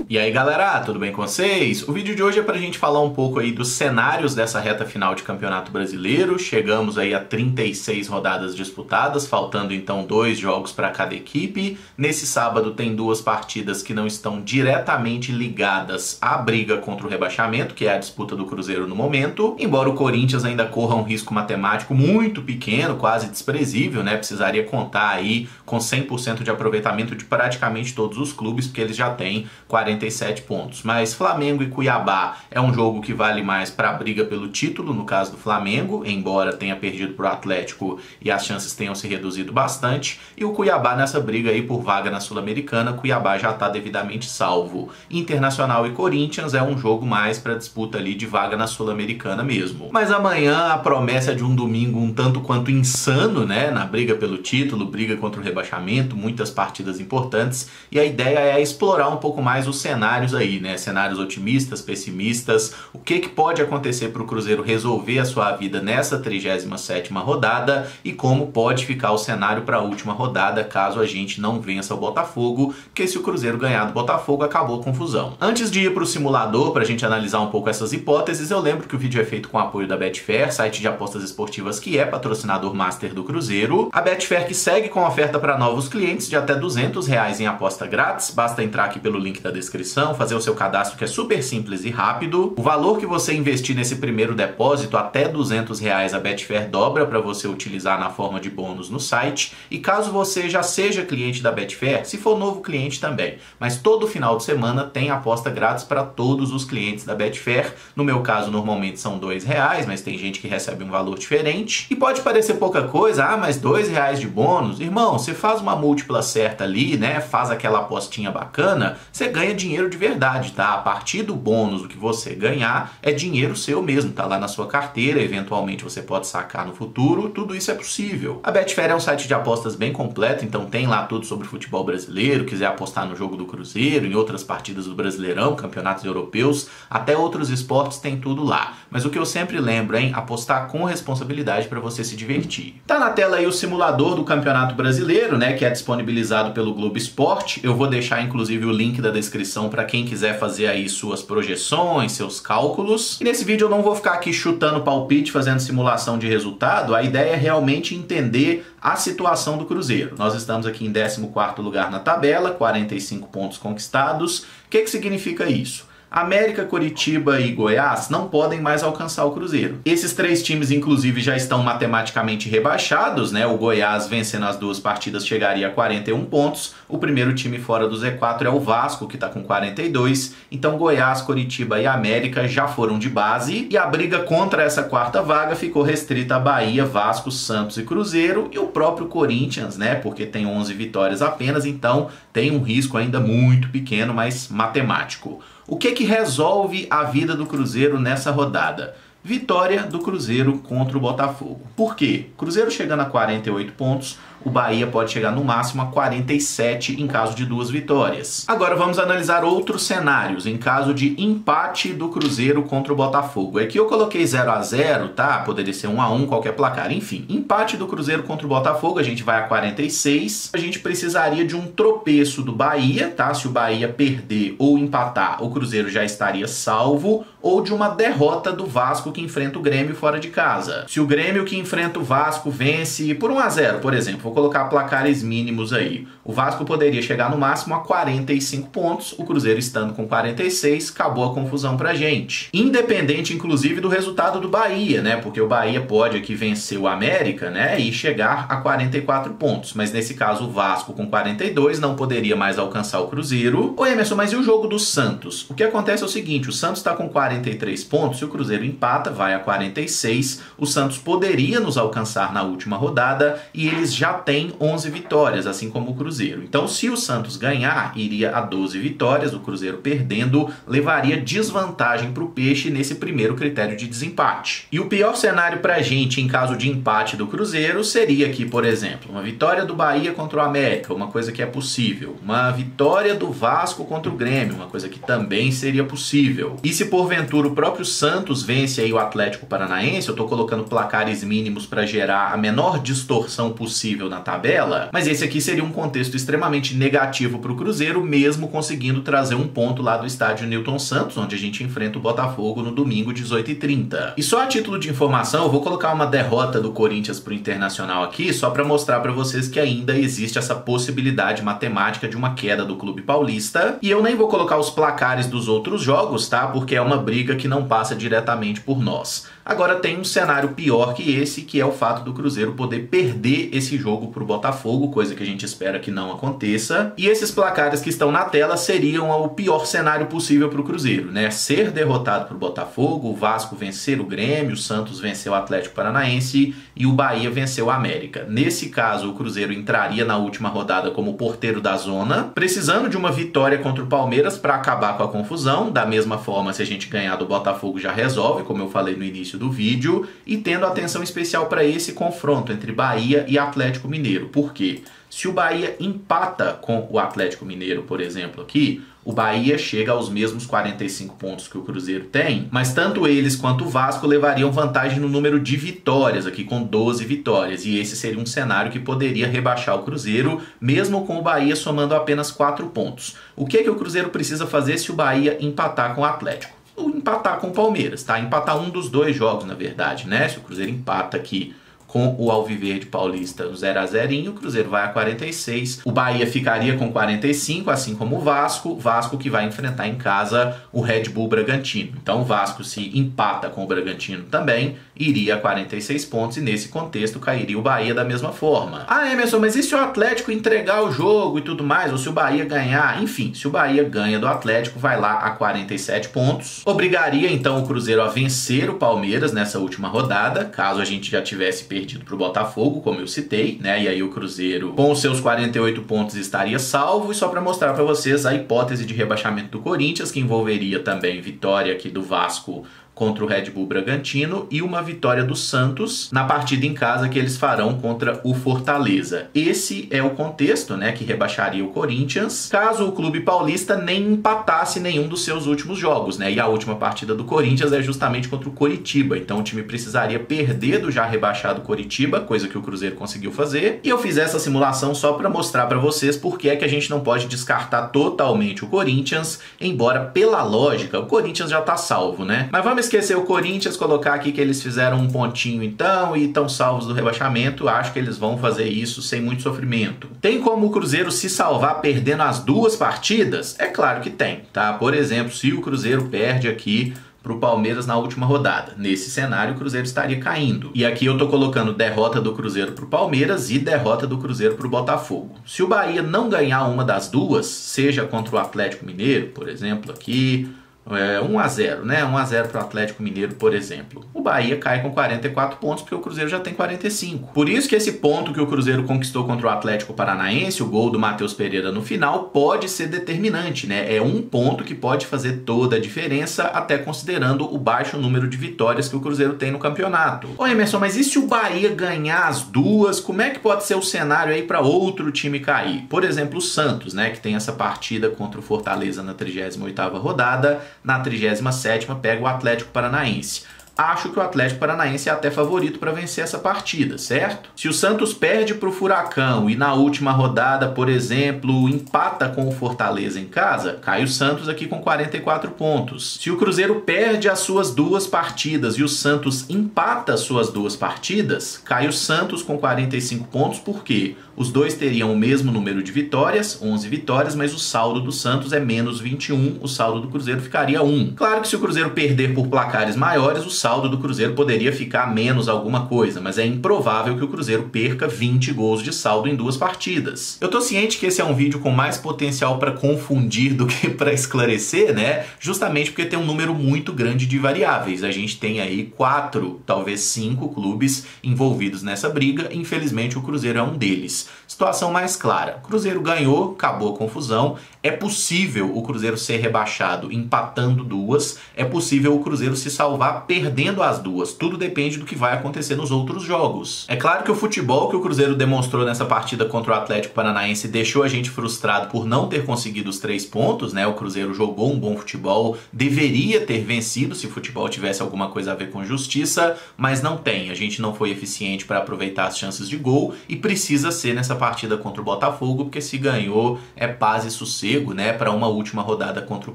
E aí galera, tudo bem com vocês? O vídeo de hoje é pra gente falar um pouco aí dos cenários dessa reta final de Campeonato Brasileiro. Chegamos aí a 36 rodadas disputadas, faltando então 2 jogos para cada equipe. Nesse sábado tem 2 partidas que não estão diretamente ligadas à briga contra o rebaixamento, que é a disputa do Cruzeiro no momento. Embora o Corinthians ainda corra um risco matemático muito pequeno, quase desprezível, né? Precisaria contar aí com 100% de aproveitamento de praticamente todos os clubes, porque eles já têm 47 pontos. Mas Flamengo e Cuiabá é um jogo que vale mais para a briga pelo título, no caso do Flamengo, embora tenha perdido para o Atlético e as chances tenham se reduzido bastante. E o Cuiabá nessa briga aí por vaga na Sul-Americana, Cuiabá já está devidamente salvo. Internacional e Corinthians é um jogo mais para disputa ali de vaga na Sul-Americana mesmo. Mas amanhã a promessa é de um domingo um tanto quanto insano, né? Na briga pelo título, briga contra o rebaixamento, muitas partidas importantes, e a ideia é explorar um pouco mais os cenários aí, né? Cenários otimistas, pessimistas, o que pode acontecer para o Cruzeiro resolver a sua vida nessa 37ª rodada e como pode ficar o cenário para a última rodada caso a gente não vença o Botafogo, porque se o Cruzeiro ganhar do Botafogo acabou a confusão. Antes de ir para o simulador para a gente analisar um pouco essas hipóteses, eu lembro que o vídeo é feito com o apoio da Betfair, site de apostas esportivas que é patrocinador master do Cruzeiro. A Betfair que segue com oferta para novos clientes de até R$200 em aposta grátis, basta entrar aqui pelo link da descrição, fazer o seu cadastro que é super simples e rápido. O valor que você investir nesse primeiro depósito, até R$200, a Betfair dobra para você utilizar na forma de bônus no site. E caso você já seja cliente da Betfair, se for novo cliente também, mas todo final de semana tem aposta grátis para todos os clientes da Betfair. No meu caso, normalmente são R$2, mas tem gente que recebe um valor diferente. E pode parecer pouca coisa, mas R$2 de bônus. Irmão, você faz uma múltipla certa ali, né? Faz aquela apostinha bacana, você ganha dinheiro de verdade, tá? A partir do bônus, o que você ganhar é dinheiro seu mesmo, tá lá na sua carteira, eventualmente você pode sacar no futuro, tudo isso é possível. A Betfair é um site de apostas bem completo, então tem lá tudo sobre futebol brasileiro, quiser apostar no jogo do Cruzeiro, em outras partidas do Brasileirão, campeonatos europeus, até outros esportes tem tudo lá. Mas o que eu sempre lembro, hein? Apostar com responsabilidade para você se divertir. Tá na tela aí o simulador do Campeonato Brasileiro, né, que é disponibilizado pelo Globo Esporte. Eu vou deixar inclusive o link da descrição para quem quiser fazer aí suas projeções, seus cálculos. E nesse vídeo eu não vou ficar aqui chutando palpite, fazendo simulação de resultado. A ideia é realmente entender a situação do Cruzeiro. Nós estamos aqui em 14º lugar na tabela, 45 pontos conquistados. O que significa isso? América, Coritiba e Goiás não podem mais alcançar o Cruzeiro. Esses 3 times, inclusive, já estão matematicamente rebaixados, né? O Goiás, vencendo as 2 partidas, chegaria a 41 pontos. O primeiro time fora do Z4 é o Vasco, que está com 42. Então, Goiás, Coritiba e América já foram de base. E a briga contra essa 4ª vaga ficou restrita a Bahia, Vasco, Santos e Cruzeiro. E o próprio Corinthians, né? Porque tem 11 vitórias apenas, então tem um risco ainda muito pequeno, mas matemático. O que resolve a vida do Cruzeiro nessa rodada? Vitória do Cruzeiro contra o Botafogo. Por quê? Cruzeiro chegando a 48 pontos, o Bahia pode chegar no máximo a 47 em caso de 2 vitórias. Agora vamos analisar outros cenários em caso de empate do Cruzeiro contra o Botafogo. Aqui eu coloquei 0-0, tá? Poderia ser 1-1, qualquer placar. Enfim, empate do Cruzeiro contra o Botafogo, a gente vai a 46. A gente precisaria de um tropeço do Bahia, tá? Se o Bahia perder ou empatar, o Cruzeiro já estaria salvo. Ou de uma derrota do Vasco que enfrenta o Grêmio fora de casa. Se o Grêmio que enfrenta o Vasco vence por 1-0, por exemplo, vou colocar placares mínimos aí. O Vasco poderia chegar no máximo a 45 pontos, o Cruzeiro estando com 46, acabou a confusão pra gente. Independente, inclusive, do resultado do Bahia, né? Porque o Bahia pode aqui vencer o América, né? E chegar a 44 pontos. Mas nesse caso, o Vasco com 42 não poderia mais alcançar o Cruzeiro. Ô Emerson, mas e o jogo do Santos? O que acontece é o seguinte, o Santos tá com 43 pontos, se o Cruzeiro empata, vai a 46, o Santos poderia nos alcançar na última rodada e eles já têm 11 vitórias, assim como o Cruzeiro. Então, se o Santos ganhar, iria a 12 vitórias, o Cruzeiro perdendo, levaria desvantagem para o Peixe nesse primeiro critério de desempate. E o pior cenário para a gente, em caso de empate do Cruzeiro, seria aqui, por exemplo, uma vitória do Bahia contra o América, uma coisa que é possível. Uma vitória do Vasco contra o Grêmio, uma coisa que também seria possível. E se porventura o próprio Santos vence aí o Atlético Paranaense, eu estou colocando placares mínimos para gerar a menor distorção possível na tabela, mas esse aqui seria um contexto extremamente negativo para o Cruzeiro, mesmo conseguindo trazer um ponto lá do estádio Newton Santos, onde a gente enfrenta o Botafogo no domingo, 18h30. E só a título de informação, eu vou colocar uma derrota do Corinthians pro Internacional aqui, só para mostrar para vocês que ainda existe essa possibilidade matemática de uma queda do clube paulista. E eu nem vou colocar os placares dos outros jogos, tá? Porque é uma briga que não passa diretamente por nós. Agora tem um cenário pior que esse, que é o fato do Cruzeiro poder perder esse jogo pro Botafogo, coisa que a gente espera que não aconteça. E esses placares que estão na tela seriam o pior cenário possível pro Cruzeiro, né? Ser derrotado pro Botafogo, o Vasco vencer o Grêmio, o Santos vencer o Atlético Paranaense e o Bahia vencer o América. Nesse caso, o Cruzeiro entraria na última rodada como porteiro da zona, precisando de uma vitória contra o Palmeiras para acabar com a confusão. Da mesma forma, se a gente ganhar do Botafogo já resolve, como eu falei no início do vídeo, e tendo atenção especial para esse confronto entre Bahia e Atlético Mineiro. Por quê? Se o Bahia empata com o Atlético Mineiro, por exemplo, aqui, o Bahia chega aos mesmos 45 pontos que o Cruzeiro tem, mas tanto eles quanto o Vasco levariam vantagem no número de vitórias, aqui com 12 vitórias, e esse seria um cenário que poderia rebaixar o Cruzeiro, mesmo com o Bahia somando apenas 4 pontos. O que é que o Cruzeiro precisa fazer se o Bahia empatar com o Atlético? Empatar com o Palmeiras, tá? Empatar um dos dois jogos, na verdade, né? Se o Cruzeiro empata aqui com o Alviverde Paulista 0-0, o Cruzeiro vai a 46, o Bahia ficaria com 45, assim como o Vasco que vai enfrentar em casa o Red Bull Bragantino. Então o Vasco, se empata com o Bragantino também, iria a 46 pontos, e nesse contexto cairia o Bahia da mesma forma. Ah, Emerson, mas e se o Atlético entregar o jogo e tudo mais, ou se o Bahia ganhar? Enfim, se o Bahia ganha do Atlético, vai lá a 47 pontos, obrigaria então o Cruzeiro a vencer o Palmeiras nessa última rodada, caso a gente já tivesse perdido para o Botafogo, como eu citei, né? E aí o Cruzeiro, com os seus 48 pontos, estaria salvo. E só para mostrar para vocês a hipótese de rebaixamento do Corinthians, que envolveria também vitória aqui do Vasco contra o Red Bull Bragantino e uma vitória do Santos na partida em casa que eles farão contra o Fortaleza. Esse é o contexto, né, que rebaixaria o Corinthians, caso o clube paulista nem empatasse nenhum dos seus últimos jogos, né? E a última partida do Corinthians é justamente contra o Coritiba, então o time precisaria perder do já rebaixado Coritiba, coisa que o Cruzeiro conseguiu fazer. E eu fiz essa simulação só para mostrar para vocês por que é que a gente não pode descartar totalmente o Corinthians, embora pela lógica o Corinthians já tá salvo, né? Mas vamos esquecer o Corinthians, colocar aqui que eles fizeram um pontinho então e estão salvos do rebaixamento. Acho que eles vão fazer isso sem muito sofrimento. Tem como o Cruzeiro se salvar perdendo as duas partidas? É claro que tem, tá? Por exemplo, se o Cruzeiro perde aqui para o Palmeiras na última rodada. Nesse cenário, o Cruzeiro estaria caindo. E aqui eu tô colocando derrota do Cruzeiro para o Palmeiras e derrota do Cruzeiro para o Botafogo. Se o Bahia não ganhar uma das duas, seja contra o Atlético Mineiro, por exemplo, aqui 1-0, né? 1-0 para o Atlético Mineiro, por exemplo. O Bahia cai com 44 pontos, porque o Cruzeiro já tem 45. Por isso que esse ponto que o Cruzeiro conquistou contra o Atlético Paranaense, o gol do Matheus Pereira no final, pode ser determinante, né? É um ponto que pode fazer toda a diferença, até considerando o baixo número de vitórias que o Cruzeiro tem no campeonato. Ô Emerson, mas e se o Bahia ganhar as duas? Como é que pode ser o cenário aí para outro time cair? Por exemplo, o Santos, né? Que tem essa partida contra o Fortaleza na 38ª rodada. Na 37ª pega o Atlético Paranaense. Acho que o Atlético Paranaense é até favorito para vencer essa partida, certo? Se o Santos perde para o Furacão e na última rodada, por exemplo, empata com o Fortaleza em casa, cai o Santos aqui com 44 pontos. Se o Cruzeiro perde as suas duas partidas e o Santos empata as suas duas partidas, cai o Santos com 45 pontos, porque os dois teriam o mesmo número de vitórias, 11 vitórias, mas o saldo do Santos é menos 21, o saldo do Cruzeiro ficaria 1. Claro que se o Cruzeiro perder por placares maiores, o saldo do Cruzeiro poderia ficar menos alguma coisa, mas é improvável que o Cruzeiro perca 20 gols de saldo em duas partidas. Eu tô ciente que esse é um vídeo com mais potencial para confundir do que para esclarecer, né? Justamente porque tem um número muito grande de variáveis. A gente tem aí 4, talvez 5 clubes envolvidos nessa briga, infelizmente o Cruzeiro é um deles. equipes. Situação mais clara, o Cruzeiro ganhou, acabou a confusão, é possível o Cruzeiro ser rebaixado empatando duas, é possível o Cruzeiro se salvar perdendo as duas, tudo depende do que vai acontecer nos outros jogos. É claro que o futebol que o Cruzeiro demonstrou nessa partida contra o Atlético Paranaense deixou a gente frustrado por não ter conseguido os 3 pontos, né? O Cruzeiro jogou um bom futebol, deveria ter vencido se o futebol tivesse alguma coisa a ver com justiça, mas não tem. A gente não foi eficiente para aproveitar as chances de gol e precisa ser nessa partida contra o Botafogo, porque se ganhou é paz e sossego, né? Para uma última rodada contra o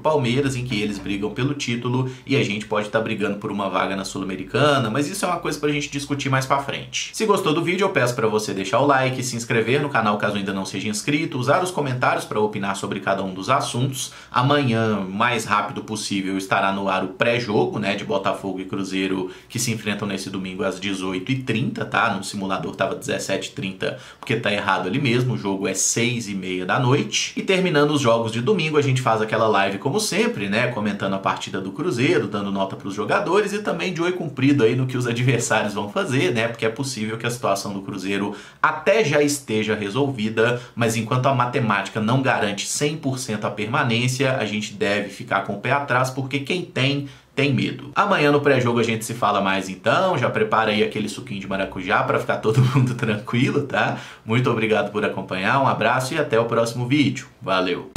Palmeiras, em que eles brigam pelo título e a gente pode estar brigando por uma vaga na Sul-Americana, mas isso é uma coisa pra gente discutir mais pra frente. Se gostou do vídeo, eu peço para você deixar o like, se inscrever no canal caso ainda não seja inscrito, usar os comentários para opinar sobre cada um dos assuntos. Amanhã, o mais rápido possível, estará no ar o pré-jogo, né, de Botafogo e Cruzeiro, que se enfrentam nesse domingo às 18h30, tá? No simulador tava 17h30, porque tá errado ali mesmo, o jogo é 6h30 da noite. E terminando os jogos de domingo, a gente faz aquela live como sempre, né, comentando a partida do Cruzeiro, dando nota para os jogadores e também de oi cumprido aí no que os adversários vão fazer, né, porque é possível que a situação do Cruzeiro até já esteja resolvida, mas enquanto a matemática não garante 100% a permanência, a gente deve ficar com o pé atrás, porque quem tem medo. Amanhã no pré-jogo a gente se fala mais então, já prepara aí aquele suquinho de maracujá para ficar todo mundo tranquilo, tá? Muito obrigado por acompanhar, um abraço e até o próximo vídeo. Valeu!